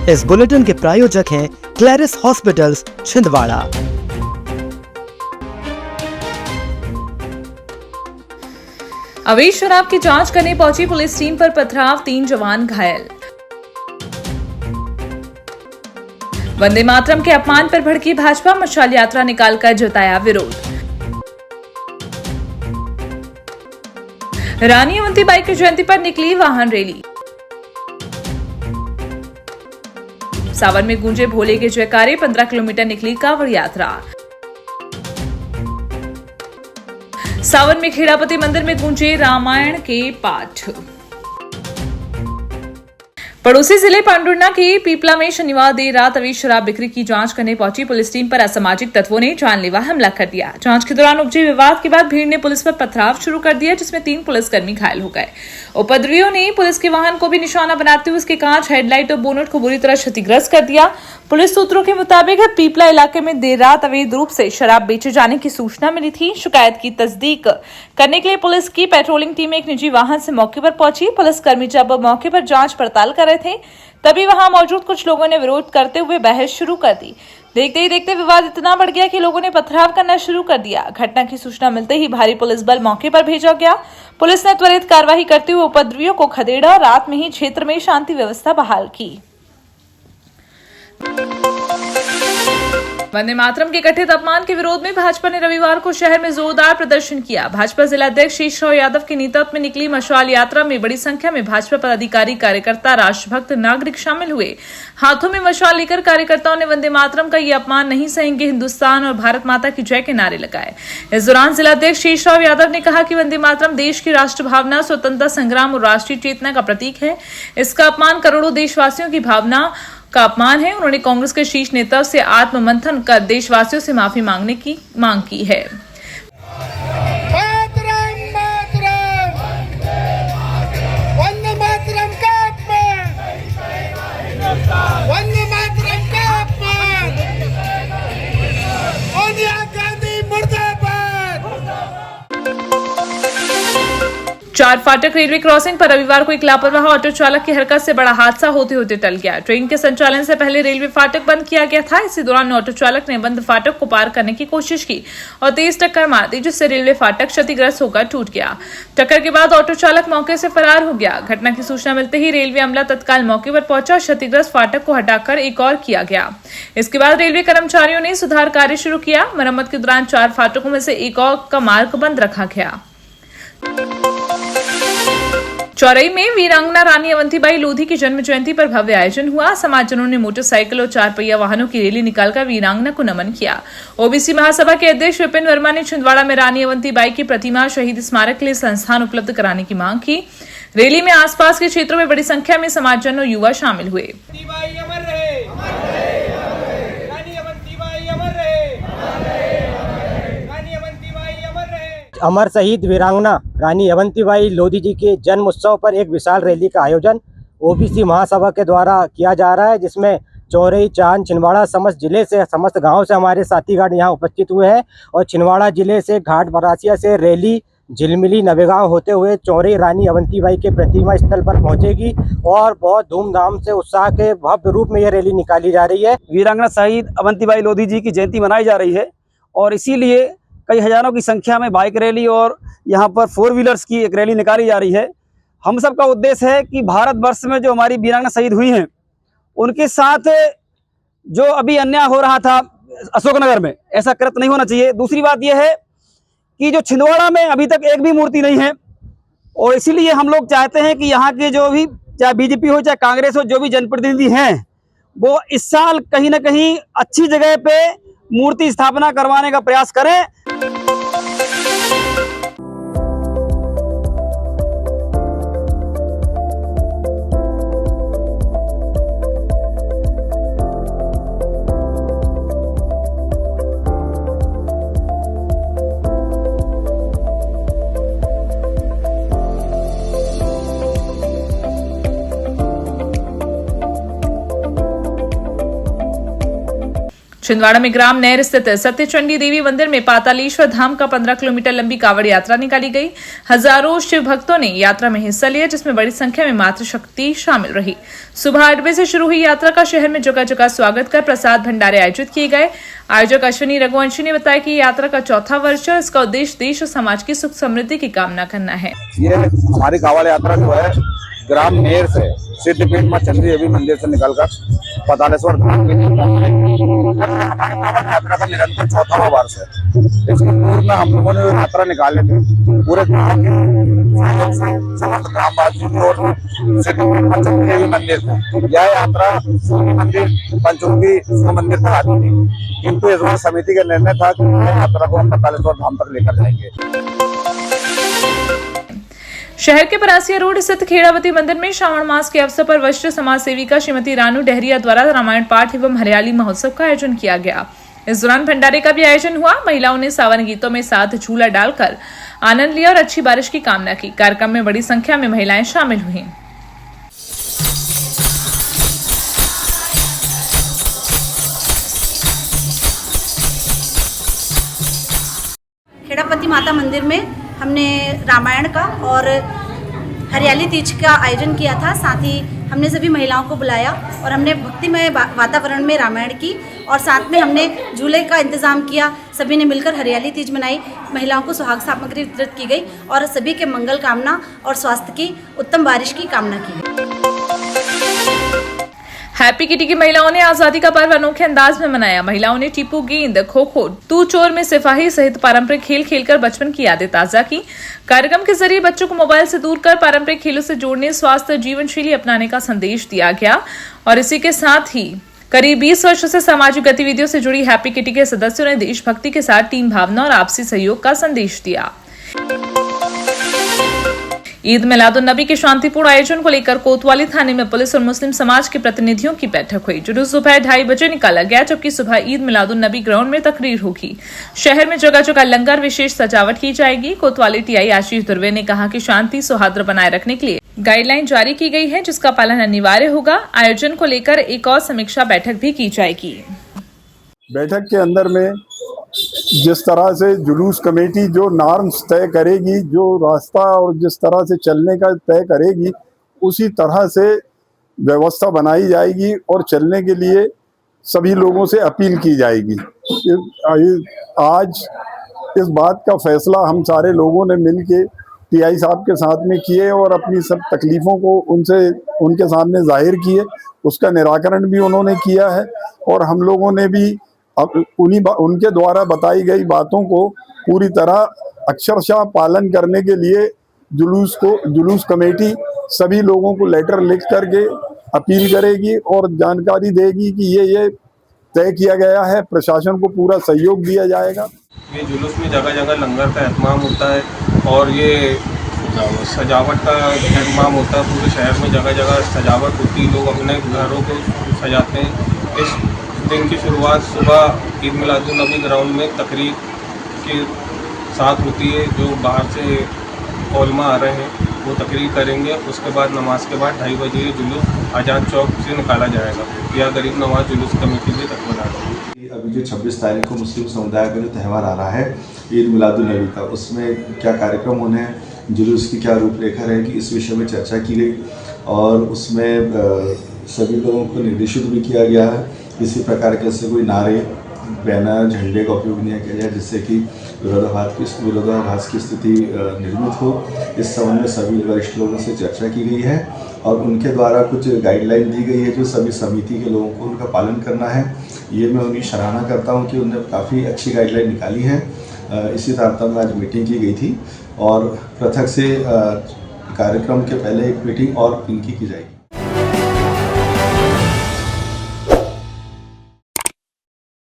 इस बुलेटिन के प्रायोजक हैं क्लैरिस हॉस्पिटल्स छिंदवाड़ा। अवैध शराब की जांच करने पहुंची पुलिस टीम पर पथराव, 3 जवान घायल। वंदे मातरम के अपमान पर भड़की भाजपा, मशाल यात्रा निकालकर जताया विरोध। रानी अवंतीबाई की जयंती पर निकली वाहन रैली। सावन में गूंजे भोले के जयकारे, 15 किलोमीटर निकली कांवड़ यात्रा। सावन में खेड़ापति मंदिर में गूंजे रामायण के पाठ। पड़ोसी जिले पांडुर्ना के पीपला में शनिवार देर रात अवैध शराब बिक्री की जांच करने पहुंची पुलिस टीम पर असामाजिक तत्वों ने जानलेवा हमला कर दिया। जांच के दौरान उपजे विवाद के बाद भीड़ ने पुलिस पर पथराव शुरू कर दिया, जिसमें 3 पुलिसकर्मी घायल हो गए। उपद्रवियों ने पुलिस के वाहन को भी निशाना बनाते हुए उसके कांच, हेडलाइट और बोनट को बुरी तरह क्षतिग्रस्त कर दिया। पुलिस सूत्रों के मुताबिक पीपला इलाके में देर रात अवैध रूप से शराब बेचे जाने की सूचना मिली थी। शिकायत की तस्दीक करने के लिए पुलिस की पेट्रोलिंग टीम एक निजी वाहन से मौके पर पहुंची। पुलिसकर्मी जब मौके पर जांच पड़ताल कर रहे थे, तभी वहां मौजूद कुछ लोगों ने विरोध करते हुए बहस शुरू कर दी। देखते ही देखते विवाद इतना बढ़ गया कि लोगों ने पथराव करना शुरू कर दिया। घटना की सूचना मिलते ही भारी पुलिस बल मौके पर भेजा गया। पुलिस ने त्वरित कार्रवाई करते हुए उपद्रवियों को खदेड़ा। रात में ही क्षेत्र में शांति व्यवस्था बहाल की। वंदे मातरम के कथित अपमान के विरोध में भाजपा ने रविवार को शहर में जोरदार प्रदर्शन किया। भाजपा जिलाध्यक्ष शेषराव यादव के नेतृत्व में निकली मशाल यात्रा में बड़ी संख्या में भाजपा पदाधिकारी, कार्यकर्ता, राष्ट्रभक्त नागरिक शामिल हुए। हाथों में मशाल लेकर कार्यकर्ताओं ने वंदे मातरम का ये अपमान नहीं सहेंगे, हिंदुस्तान और भारत माता की जय के नारे लगाए। इस दौरान जिलाध्यक्ष शेषराव यादव ने कहा कि वंदे मातरम देश की राष्ट्र भावना, स्वतंत्रता संग्राम और राष्ट्रीय चेतना का प्रतीक है। इसका अपमान करोड़ों देशवासियों की भावना का अपमान है। उन्होंने कांग्रेस के शीर्ष नेता से आत्ममंथन कर देशवासियों से माफी मांगने की मांग की है। चार फाटक रेलवे क्रॉसिंग पर रविवार को एक लापरवाह ऑटो चालक की हरकत से बड़ा हादसा होते होते टल गया। ट्रेन के संचालन से पहले रेलवे फाटक बंद किया गया था। इसी दौरान ऑटो चालक ने बंद फाटक को पार करने की कोशिश की और तेज टक्कर मार दी, जिससे रेलवे फाटक क्षतिग्रस्त होकर टूट गया। टक्कर के बाद ऑटो चालक मौके से फरार हो गया। घटना की सूचना मिलते ही रेलवे अमला तत्काल मौके पर पहुंचा और क्षतिग्रस्त फाटक को हटाकर एक और किया गया। इसके बाद रेलवे कर्मचारियों ने सुधार कार्य शुरू किया। मरम्मत के दौरान 4 फाटकों में से एक और का मार्ग बंद रखा गया। चौरई में वीरांगना रानी अवंतीबाई लोधी की जन्म जयंती पर भव्य आयोजन हुआ। समाजजनों ने मोटरसाइकिल और 4 पहिया वाहनों की रैली निकालकर वीरांगना को नमन किया। ओबीसी महासभा के अध्यक्ष विपिन वर्मा ने छिंदवाड़ा में रानी अवंतीबाई की प्रतिमा शहीद स्मारक के लिए संस्थान उपलब्ध कराने की मांग की। रैली में आसपास के क्षेत्रों में बड़ी संख्या में समाजजन और युवा शामिल हुए। अमर शहीद वीरांगना रानी अवंतीबाई लोधी जी के जन्म उत्सव पर एक विशाल रैली का आयोजन ओबीसी महासभा के द्वारा किया जा रहा है, जिसमें चौरई, चांद, छिंदवाड़ा समस्त जिले से, समस्त गांव से हमारे साथीगण यहां उपस्थित हुए हैं। और छिंदवाड़ा जिले से घाट बरासिया से रैली झिलमिली नवेगांव होते हुए चौरई रानी अवंतीबाई के प्रतिमा स्थल पर पहुंचेगी और बहुत धूमधाम से उत्साह के भव्य रूप में यह रैली निकाली जा रही है। वीरांगना शहीद अवंतीबाई लोधी जी की जयंती मनाई जा रही है और इसीलिए कई हजारों की संख्या में बाइक रैली और यहाँ पर 4 व्हीलर्स की एक रैली निकाली जा रही है। हम सबका उद्देश्य है कि भारतवर्ष में जो हमारी वीरांगना शहीद हुई हैं, उनके साथ जो अभी अन्याय हो रहा था अशोकनगर में, ऐसा कृत्य नहीं होना चाहिए। दूसरी बात यह है कि जो छिंदवाड़ा में अभी तक एक भी मूर्ति नहीं है और इसीलिए हम लोग चाहते हैं कि यहाँ के जो भी, चाहे बीजेपी हो चाहे कांग्रेस हो, जो भी जनप्रतिनिधि हैं, वो इस साल कहीं ना कहीं अच्छी जगह पे मूर्ति स्थापना करवाने का प्रयास करें। छिंदवाड़ा में ग्राम नहर स्थित सत्यचंडी देवी मंदिर में पातालेश्वर धाम का 15 किलोमीटर लंबी कावड़ यात्रा निकाली गई। हजारों शिव भक्तों ने यात्रा में हिस्सा लिया, जिसमें बड़ी संख्या में मातृशक्ति शामिल रही। सुबह 8 बजे से शुरू हुई यात्रा का शहर में जगह जगह स्वागत कर प्रसाद भंडारे आयोजित किए गए। आयोजक अश्विनी रघुवंशी ने बताया कि यात्रा का चौथा वर्ष है। इसका उद्देश्य देश और समाज की सुख समृद्धि की कामना करना है। ये हमारी कावड़ यात्रा जो है ग्राम नेर से सिद्धपीठ मां चंडी देवी मंदिर से निकलकर पातालेश्वर धाम यात्रा का निरंतर चौथा वर्ष है। इसके पूर्व में हम लोगों ने यात्रा निकाले थे पूरे ग्रामवासियों और सिद्धपीठ मां चंडी देवी मंदिर से। यह यात्रा मंदिर पंचमुखी मंदिर तक आती थी, किंतु इस बार समिति का निर्णय था कि यात्रा को हम पातालेश्वर धाम तक लेकर जाएंगे। शहर के परासिया रोड स्थित खेड़ावती मंदिर में श्रावण मास के अवसर पर वरिष्ठ समाज सेविका श्रीमती रानू डहरिया द्वारा रामायण पाठ एवं हरियाली महोत्सव का आयोजन किया गया। इस दौरान भंडारे का भी आयोजन हुआ। महिलाओं ने सावन गीतों में साथ झूला डालकर आनंद लिया और अच्छी बारिश की कामना की। कार्यक्रम में बड़ी संख्या में महिलाएं शामिल हुई। खेड़ापति माता मंदिर में हमने रामायण का और हरियाली तीज का आयोजन किया था। साथ ही हमने सभी महिलाओं को बुलाया और हमने भक्तिमय वातावरण में रामायण की और साथ में हमने झूले का इंतज़ाम किया। सभी ने मिलकर हरियाली तीज मनाई। महिलाओं को सुहाग सामग्री वितरित की गई और सभी के मंगल कामना और स्वास्थ्य की उत्तम बारिश की कामना की गई। हैप्पी किटी की महिलाओं ने आजादी का पर्व अनोखे अंदाज में मनाया। महिलाओं ने टीपू गेंद, खो खो, तू चोर में सिपाही सहित पारंपरिक खेल खेलकर बचपन की यादें ताजा की। कार्यक्रम के जरिए बच्चों को मोबाइल से दूर कर पारंपरिक खेलों से जोड़ने, स्वास्थ्य जीवन शैली अपनाने का संदेश दिया गया। और इसी के साथ ही करीब 20 वर्षों से सामाजिक गतिविधियों से जुड़ी हैप्पी किटी के सदस्यों ने देशभक्ति के साथ टीम भावना और आपसी सहयोग का संदेश दिया। ईद मिलादुन्नबी के शांतिपूर्ण आयोजन को लेकर कोतवाली थाने में पुलिस और मुस्लिम समाज के प्रतिनिधियों की बैठक हुई। जुलूस दोपहर 2:30 बजे निकाला गया, जबकि सुबह ईद मिलादुन्नबी ग्राउंड में तकरीर होगी। शहर में जगह जगह लंगर, विशेष सजावट की जाएगी। कोतवाली टीआई आशीष दुर्वे ने कहा कि शांति सौहार्द बनाए रखने के लिए गाइडलाइन जारी की गई है, जिसका पालन अनिवार्य होगा। आयोजन को लेकर एक और समीक्षा बैठक भी की जाएगी। बैठक के अंदर में जिस तरह से जुलूस कमेटी जो नॉर्म्स तय करेगी, जो रास्ता और जिस तरह से चलने का तय करेगी, उसी तरह से व्यवस्था बनाई जाएगी और चलने के लिए सभी लोगों से अपील की जाएगी। आज इस बात का फैसला हम सारे लोगों ने मिलके टीआई साहब के साथ में किए और अपनी सब तकलीफ़ों को उनके सामने जाहिर किए। उसका निराकरण भी उन्होंने किया है और हम लोगों ने भी उनके द्वारा बताई गई बातों को पूरी तरह अक्षरशः पालन करने के लिए जुलूस कमेटी सभी लोगों को लेटर लिख करके अपील करेगी और जानकारी देगी कि ये तय किया गया है। प्रशासन को पूरा सहयोग दिया जाएगा। ये जुलूस में जगह जगह लंगर का एहतमाम होता है और ये सजावट का एहतमाम होता है। पूरे शहर में जगह जगह सजावट होती है, लोग अपने घरों को सजाते हैं। इस दिन की शुरुआत सुबह ईद मिलादुन्नबी ग्राउंड में तकरीर के साथ होती है। जो बाहर से ओलमा आ रहे हैं वो तकरीर करेंगे। उसके बाद नमाज के बाद 2:30 बजे जुलूस आज़ाद चौक से निकाला जाएगा। यह गरीब नवाज जुलूस कमेटी से तक बना रही है। अभी जो 26 तारीख को मुस्लिम समुदाय का जो त्यौहार आ रहा है ईद मिलादुन्नबी का, उसमें क्या कार्यक्रम होने हैं, जुलूस की क्या रूपरेखा रहेगी, इस विषय में चर्चा की गई और उसमें सभी लोगों को निर्देशित भी किया गया है किसी प्रकार के ऐसे कोई नारे, बैनर, झंडे का उपयोग नहीं किया जाए जिससे कि विरोधाभास की स्थिति निर्मित हो। इस संबंध में सभी वरिष्ठ लोगों से चर्चा की गई है और उनके द्वारा कुछ गाइडलाइन दी गई है जो सभी समिति के लोगों को उनका पालन करना है। ये मैं उनकी सराहना करता हूँ कि उन्होंने काफ़ी अच्छी गाइडलाइन निकाली है। इसी तारतम्य में आज मीटिंग की गई थी और पृथक से कार्यक्रम के पहले एक मीटिंग और इनकी की जाएगी।